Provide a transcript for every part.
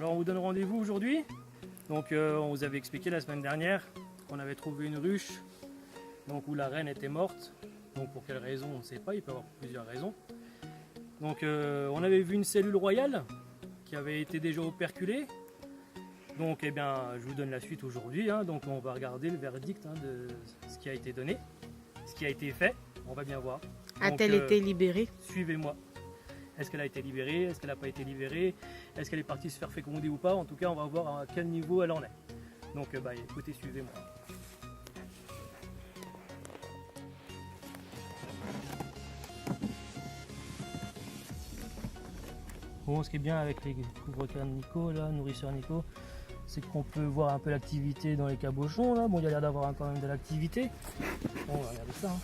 Alors on vous donne rendez-vous aujourd'hui. Donc on vous avait expliqué la semaine dernière qu'on avait trouvé une ruche donc, où la reine était morte. Donc pour quelle raison on ne sait pas, il peut y avoir plusieurs raisons. Donc on avait vu une cellule royale qui avait été déjà operculée. Donc eh bien je vous donne la suite aujourd'hui. Donc on va regarder le verdict de ce qui a été donné, ce qui a été fait. On va bien voir. A-t-elle été libérée? Suivez-moi. Est-ce qu'elle a été libérée? Est-ce qu'elle n'a pas été libérée? Est-ce qu'elle est partie se faire féconder ou pas? En tout cas, on va voir à quel niveau elle en est. Donc, écoutez, suivez-moi. Bon, ce qui est bien avec les couvre-cœurs de Nico, là, nourrisseur Nico, c'est qu'on peut voir un peu l'activité dans les cabochons. Là. Bon, il y a l'air d'avoir quand même de l'activité. Bon, on va regarder ça.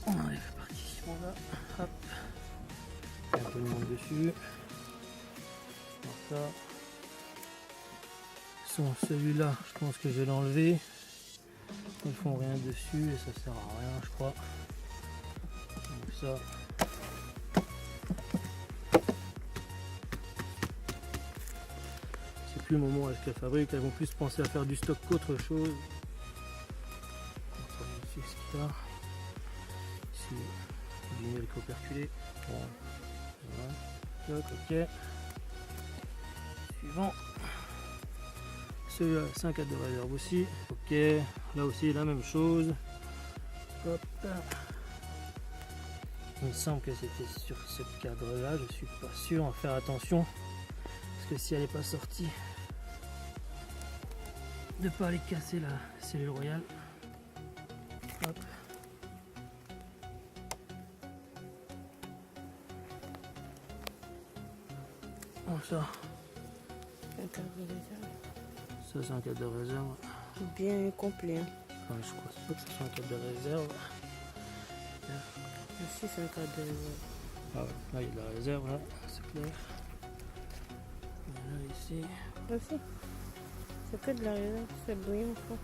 On enlève la partition là, hop, il y a un peu de monde dessus, comme ça. Celui-là, je pense que je vais l'enlever, ils font rien dessus et ça sert à rien, je crois. Donc ça, c'est plus le moment où elles fabriquent, elles vont plus penser à faire du stock qu'autre chose. On va vérifier ce qu'il y a. Ici, du miel coperculé. Voilà. Ok. Suivant. Celui-là, c'est un cadre de réserve aussi. Ok. Là aussi, la même chose. Hop. Il me semble que c'était sur ce cadre-là. Je suis pas sûr. On va faire attention. Parce que si elle n'est pas sortie, de ne pas aller casser la cellule royale. Hop. Bon, ça. Un cadre de réserve. Ça, c'est un cadre de réserve. Bien complet. Enfin, je crois pas que ce soit un cadre de réserve. Ici, c'est un cadre de réserve. Ah ouais, là, il y a de la réserve, là, c'est clair. Et là, ici. Aussi. C'est que de la réserve, c'est brillant au fond.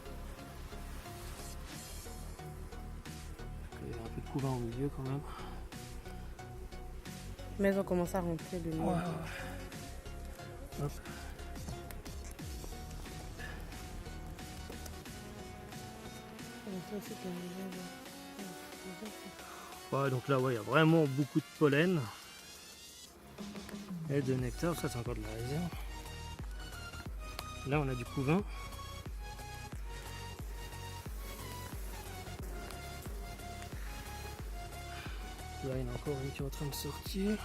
Il y a un peu de couvain au milieu quand même. Mais elles ont commencé à rentrer de nouveau. Ouais. Hop. Ça, c'est de la réserve. Ouais, donc là, ouais, il y a vraiment beaucoup de pollen et de nectar. Ça, c'est encore de la réserve. Là, on a du couvain. Là, il y en a encore une qui est en train de sortir.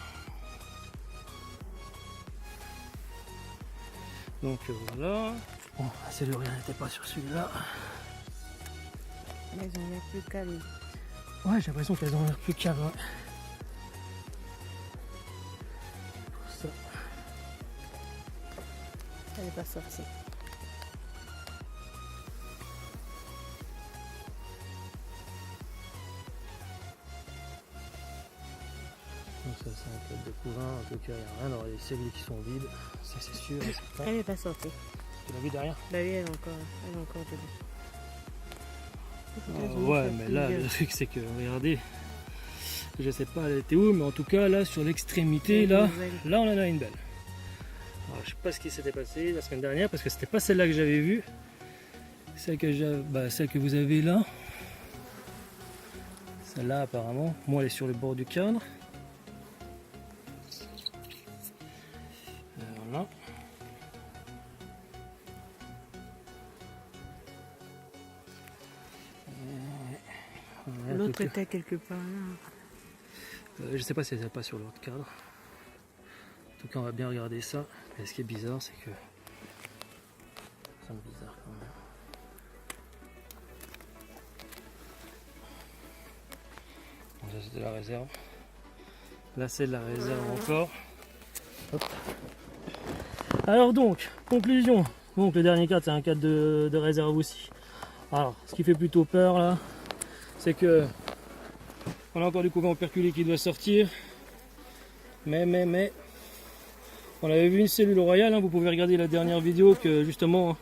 Donc voilà. Bon, la cellule rien n'était pas sur celui-là. Mais elles ont l'air plus calmes. Ouais, j'ai l'impression qu'elles ont l'air plus calmes. Ouais. Ça. Elle n'est pas sortie. Donc ça, c'est un cadre de couvain. En tout cas, il n'y a rien dans les cellules qui sont vides. Ça, c'est sûr. Elle n'est pas sortie. Tu l'as vu derrière? Bah oui, elle est encore dedans. Ouais, mais là, le truc, c'est que, regardez, je sais pas elle était où, mais en tout cas, là, sur l'extrémité, là, on en a une belle. Alors, je sais pas ce qui s'était passé la semaine dernière, parce que c'était pas celle-là que j'avais vue. Celle que vous avez là. Celle-là, apparemment. Moi, elle est sur le bord du cadre. Voilà. L'autre était quelque part là. Je sais pas si elle n'est pas sur l'autre cadre. En tout cas, on va bien regarder ça. Et ce qui est bizarre, c'est que ça semble bizarre quand même. Bon, ça, c'était la réserve. Là, c'est de la réserve encore. Hop. Alors donc, conclusion. Donc le dernier cadre, c'est un cadre de réserve aussi. Alors, ce qui fait plutôt peur là, c'est que on a encore du couvain operculé qui doit sortir. Mais on avait vu une cellule royale, vous pouvez regarder la dernière vidéo que justement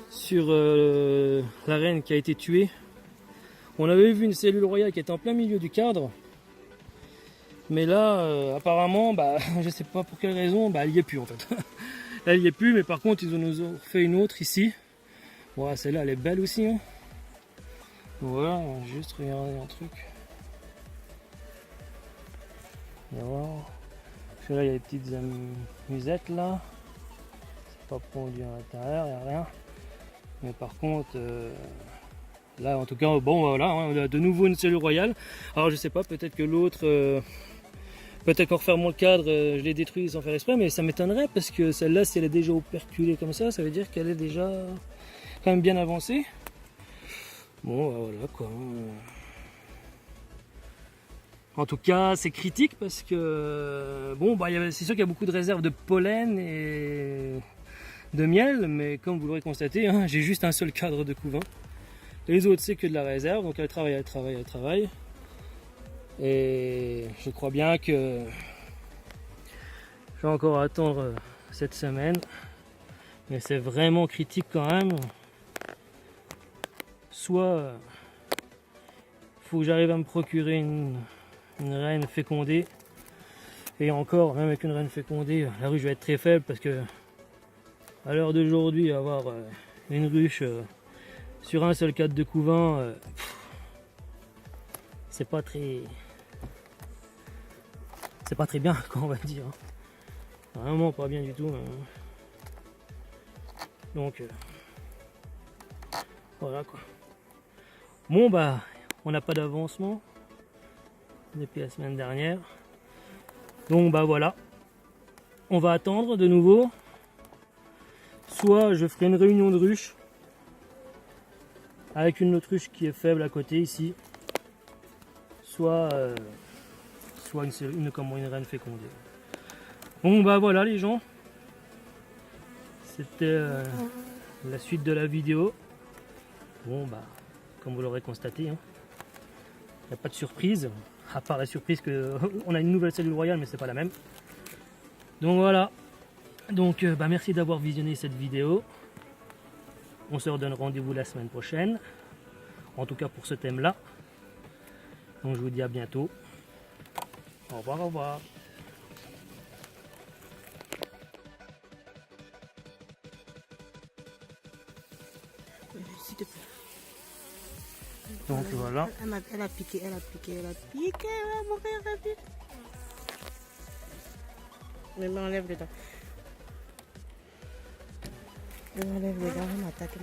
sur la reine qui a été tuée. On avait vu une cellule royale qui était en plein milieu du cadre. Mais là, apparemment, bah, je sais pas pour quelle raison, bah, elle y est plus en fait. Elle y est plus, mais par contre, ils nous ont fait une autre ici. Voilà, celle-là, elle est belle aussi. Hein. Voilà, on va juste regarder un truc. Voilà. Parce que là, il y a des petites musettes là. C'est pas pondu à l'intérieur, il n'y a rien. Mais par contre, là, en tout cas, bon, voilà, hein, on a de nouveau une cellule royale. Alors, je sais pas, peut-être que l'autre. Peut-être qu'en refermant le cadre, je l'ai détruit sans faire exprès, mais ça m'étonnerait parce que celle-là, si elle est déjà operculée comme ça veut dire qu'elle est déjà quand même bien avancée. Bon, bah, voilà quoi. En tout cas, c'est critique parce que, bon, bah, c'est sûr qu'il y a beaucoup de réserves de pollen et de miel, mais comme vous l'aurez constaté, hein, j'ai juste un seul cadre de couvain. Les autres, c'est que de la réserve, donc elle travaille. Et je crois bien que je vais encore attendre cette semaine. Mais c'est vraiment critique quand même. Soit faut que j'arrive à me procurer une reine fécondée. Et encore, même avec une reine fécondée, la ruche va être très faible parce que à l'heure d'aujourd'hui, avoir une ruche sur un seul cadre de couvain, c'est pas très bien, quoi, on va dire. Vraiment pas bien du tout. Donc voilà quoi. Bon bah on n'a pas d'avancement depuis la semaine dernière. Donc bah voilà. On va attendre de nouveau. Soit je ferai une réunion de ruches avec une autre ruche qui est faible à côté ici. Soit une reine fécondée. Bon bah voilà les gens. C'était la suite de la vidéo. Bon bah comme vous l'aurez constaté, il n'y a pas de surprise. À part la surprise qu'on a une nouvelle cellule royale mais c'est pas la même. Donc voilà. Donc bah, merci d'avoir visionné cette vidéo. On se redonne rendez-vous la semaine prochaine. En tout cas pour ce thème là. Donc je vous dis à bientôt. Au revoir, au revoir. S'il te plaît. Donc voilà. Elle a piqué, elle va mourir rapide. Mais m'enlève le dent. Elle m'enlève le dent, elle m'attaque.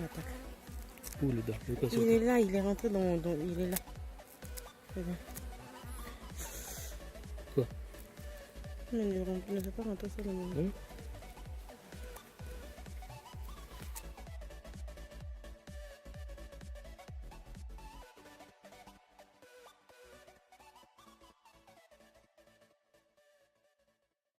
Où le dent? Il est là, il est rentré dans il est là. Quoi? Mais ne fait pas rentrer ça dans mon...